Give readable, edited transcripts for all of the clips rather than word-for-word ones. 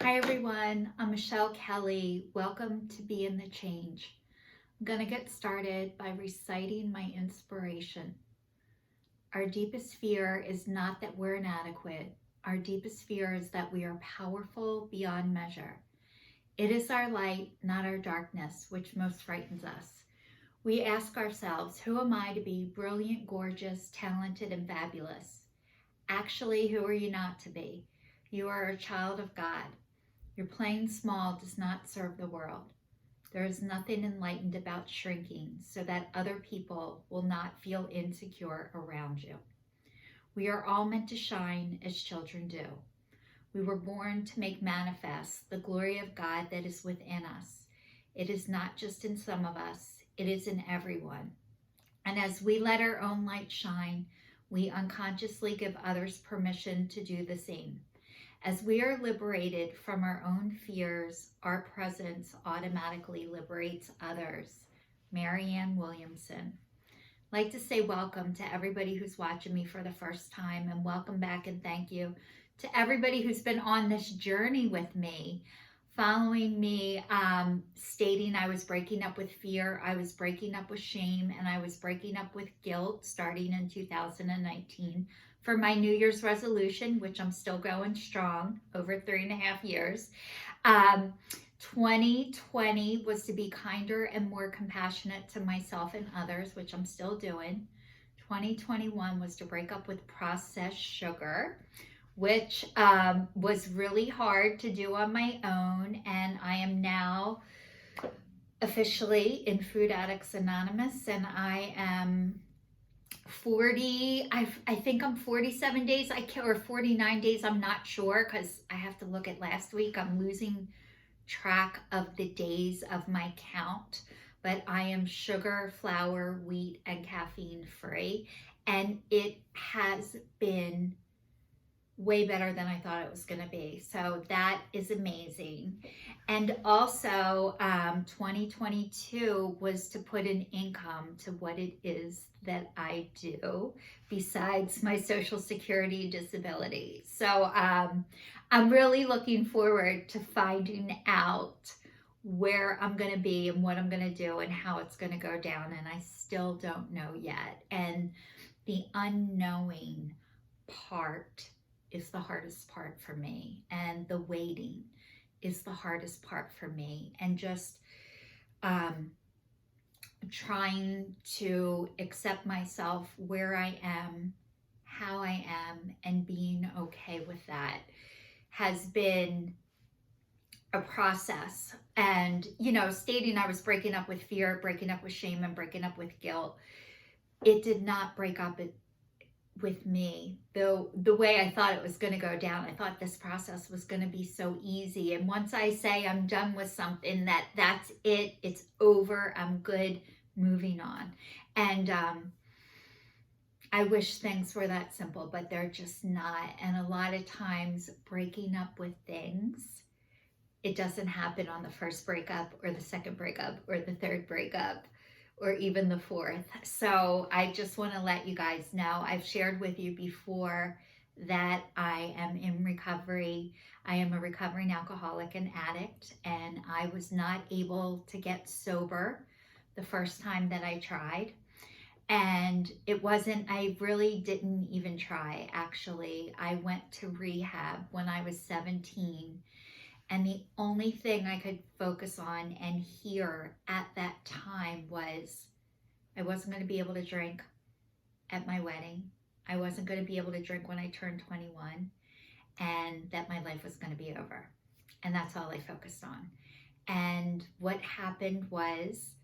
Hi everyone, I'm Michelle Kelly. Welcome to Be in the Change. I'm going to get started by reciting my inspiration. Our deepest fear is not that we're inadequate. Our deepest fear is that we are powerful beyond measure. It is our light, not our darkness, which most frightens us. We ask ourselves, who am I to be brilliant, gorgeous, talented, and fabulous? Actually, who are you not to be? You are a child of God. Your playing small does not serve the world. There is nothing enlightened about shrinking so that other people will not feel insecure around you. We are all meant to shine as children do. We were born to make manifest the glory of God that is within us. It is not just in some of us, it is in everyone. And as we let our own light shine, we unconsciously give others permission to do the same. As we are liberated from our own fears, our presence automatically liberates others. Marianne Williamson. I'd like to say welcome to everybody who's watching me for the first time, and welcome back and thank you to everybody who's been on this journey with me, following me, stating I was breaking up with fear, I was breaking up with shame, and I was breaking up with guilt starting in 2019. For my New Year's resolution, which I'm still going strong over 3.5 years. 2020 was to be kinder and more compassionate to myself and others, which I'm still doing. 2021 was to break up with processed sugar, which was really hard to do on my own. And I am now officially in Food Addicts Anonymous, and I am 40, I think I'm 47 days, or 49 days, I'm not sure, because I have to look at last week. I'm losing track of the days of my count, but I am sugar, flour, wheat, and caffeine free, and it has been way better than I thought it was going to be. So that is amazing. And also 2022 was to put an income to what it is that I do besides my Social Security disability. So I'm really looking forward to finding out where I'm going to be and what I'm going to do and how it's going to go down. And I still don't know yet. And the unknowing part is the hardest part for me, and the waiting is the hardest part for me, and just trying to accept myself where I am, how I am, and being okay with that has been a process. And stating I was breaking up with fear, breaking up with shame, and breaking up with guilt, it did not break up with me, though, the way I thought it was going to go down. I thought this process was going to be so easy. And once I say I'm done with something, that's it, it's over, I'm good, moving on. And I wish things were that simple, but they're just not. And a lot of times breaking up with things, it doesn't happen on the first breakup or the second breakup or the third breakup or even the fourth. So I just want to let you guys know, I've shared with you before that I am in recovery. I am a recovering alcoholic and addict, and I was not able to get sober the first time that I tried. And I really didn't even try, actually. I went to rehab when I was 17. And the only thing I could focus on and hear at that time was I wasn't going to be able to drink at my wedding. I wasn't going to be able to drink when I turned 21, and that my life was going to be over. And that's all I focused on. And what happened was,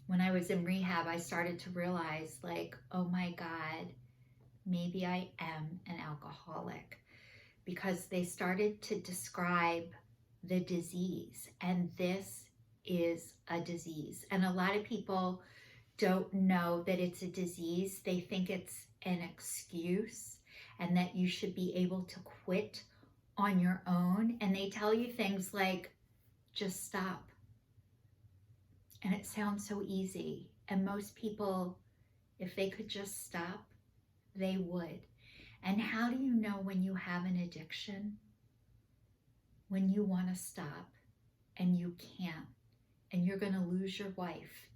when I was in rehab, I started to realize, like, oh my God, maybe I am an alcoholic, because they started to describe the disease, and this is a disease. And a lot of people don't know that it's a disease. They think it's an excuse and that you should be able to quit on your own. And they tell you things like, just stop. And it sounds so easy. And most people, if they could just stop, they would. And how do you know when you have an addiction? when you want to stop and you can't, and you're going to lose your wife,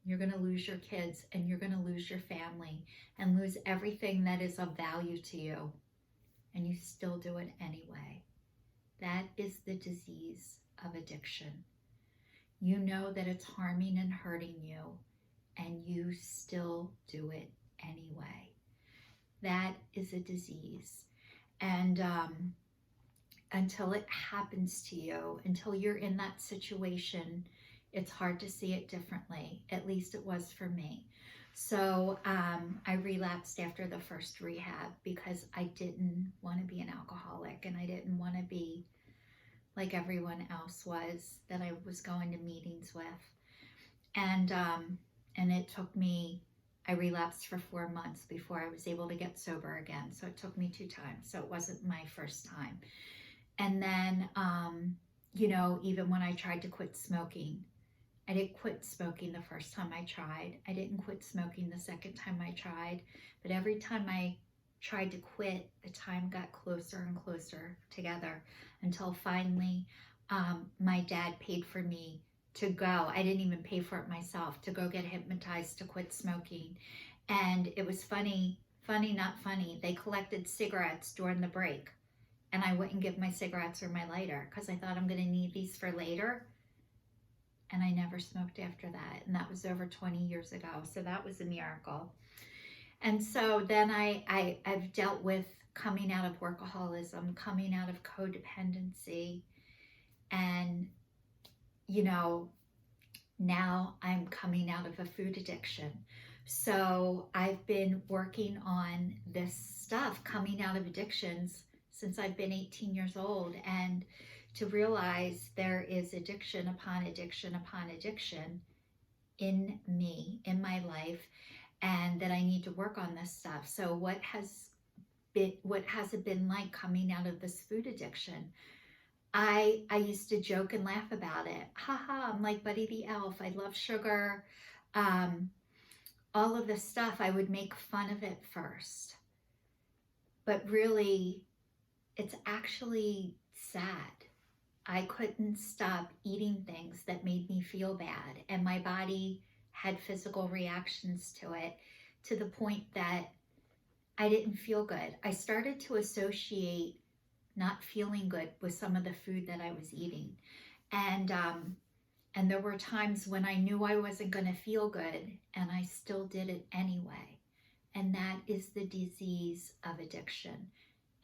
you're going to lose your kids, and you're going to lose your family and lose everything that is of value to you, and you still do it anyway. That is the disease of addiction. You know that it's harming and hurting you, and you still do it anyway. That is a disease. And until it happens to you, until you're in that situation, it's hard to see it differently. At least it was for me. So I relapsed after the first rehab because I didn't want to be an alcoholic, and I didn't want to be like everyone else was that I was going to meetings with. And it took me, I relapsed for 4 months before I was able to get sober again. So it took me 2 times. So it wasn't my first time. And then, even when I tried to quit smoking, I didn't quit smoking the first time I tried. I didn't quit smoking the second time I tried. But every time I tried to quit, the time got closer and closer together until finally my dad paid for me to go. I didn't even pay for it myself, to go get hypnotized to quit smoking. And it was funny, not funny. They collected cigarettes during the break, and I wouldn't give my cigarettes or my lighter because I thought, I'm going to need these for later. And I never smoked after that. And that was over 20 years ago. So that was a miracle. And so then I've dealt with coming out of workaholism, coming out of codependency. And, now I'm coming out of a food addiction. So I've been working on this stuff, coming out of addictions, since I've been 18 years old. And to realize there is addiction upon addiction upon addiction in me, in my life, and that I need to work on this stuff. So what has it been like coming out of this food addiction? I used to joke and laugh about it. Haha, I'm like Buddy the Elf. I love sugar. All of this stuff, I would make fun of it first. But really, it's actually sad. I couldn't stop eating things that made me feel bad, and my body had physical reactions to it, to the point that I didn't feel good. I started to associate not feeling good with some of the food that I was eating. And there were times when I knew I wasn't going to feel good, and I still did it anyway. And that is the disease of addiction.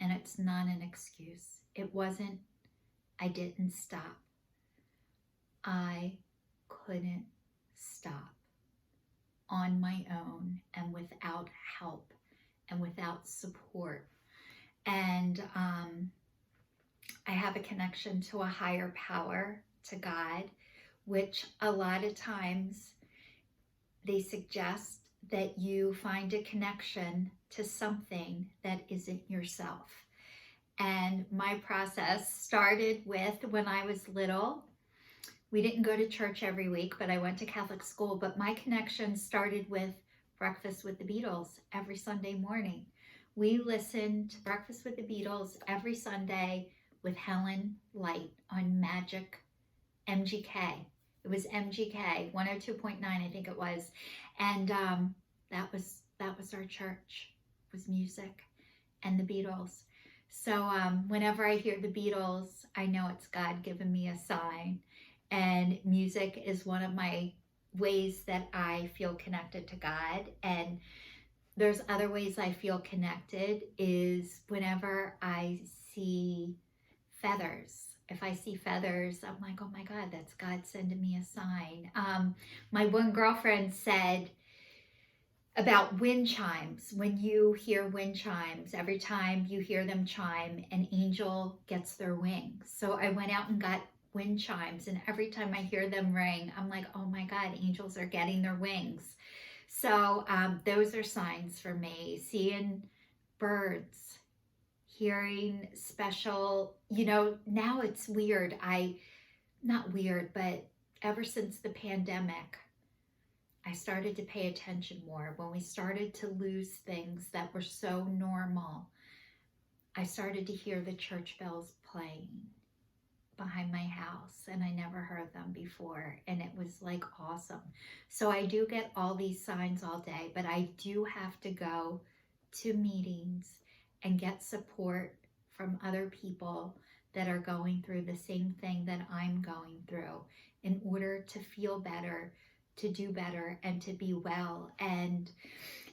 And it's not an excuse. It wasn't, I didn't stop. I couldn't stop on my own and without help and without support. And I have a connection to a higher power, to God, which a lot of times they suggest that you find a connection to something that isn't yourself. And my process started with when I was little. We didn't go to church every week, but I went to Catholic school. But my connection started with Breakfast with the Beatles every Sunday morning. We listened to Breakfast with the Beatles every Sunday with Helen Light on Magic MGK. It was MGK 102.9, I think it was. And that was our church, was music and the Beatles. So whenever I hear the Beatles, I know it's God giving me a sign. And music is one of my ways that I feel connected to God. And there's other ways I feel connected is whenever I see feathers. If I see feathers, I'm like, oh my God, that's God sending me a sign. My one girlfriend said about wind chimes. When you hear wind chimes, every time you hear them chime, an angel gets their wings. So I went out and got wind chimes, and every time I hear them ring, I'm like, oh my God, angels are getting their wings. So those are signs for me. Seeing birds, hearing special, now it's weird. Not weird, but ever since the pandemic, I started to pay attention more. When we started to lose things that were so normal, I started to hear the church bells playing. behind my house, and I never heard them before, and it was like awesome. So I do get all these signs all day, but I do have to go to meetings and get support from other people that are going through the same thing that I'm going through in order to feel better, to do better, and to be well. And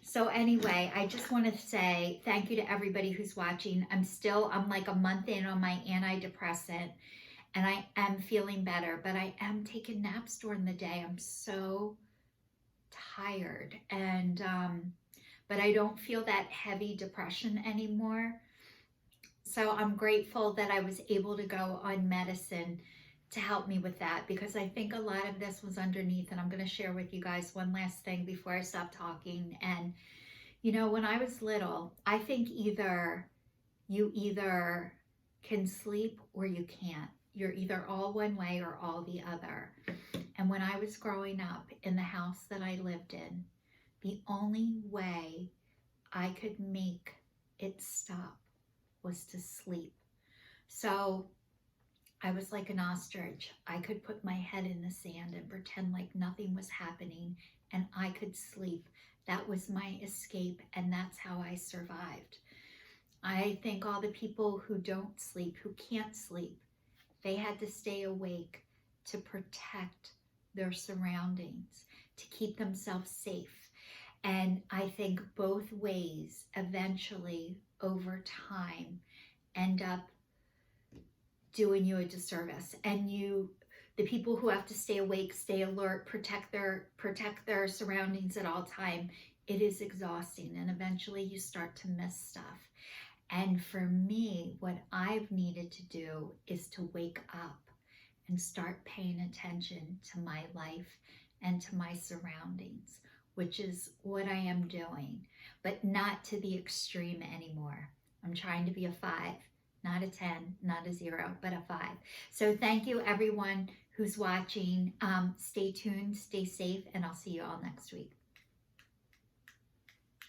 so anyway, I just want to say thank you to everybody who's watching. I'm like a month in on my antidepressant, and I am feeling better, but I am taking naps during the day. I'm so tired, and but I don't feel that heavy depression anymore. So I'm grateful that I was able to go on medicine to help me with that, because I think a lot of this was underneath. And I'm going to share with you guys one last thing before I stop talking. And when I was little, I think you either can sleep or you can't. You're either all one way or all the other. And when I was growing up in the house that I lived in, the only way I could make it stop was to sleep. So I was like an ostrich. I could put my head in the sand and pretend like nothing was happening, and I could sleep. That was my escape, and that's how I survived. I think all the people who don't sleep, who can't sleep, they had to stay awake to protect their surroundings, to keep themselves safe. And I think both ways eventually, over time, end up doing you a disservice. And the people who have to stay awake, stay alert, protect their surroundings at all time, it is exhausting, and eventually you start to miss stuff. And for me, what I've needed to do is to wake up and start paying attention to my life and to my surroundings, which is what I am doing, but not to the extreme anymore. I'm trying to be a 5, not a 10, not a 0, but a 5. So thank you everyone who's watching. Stay tuned, stay safe, and I'll see you all next week.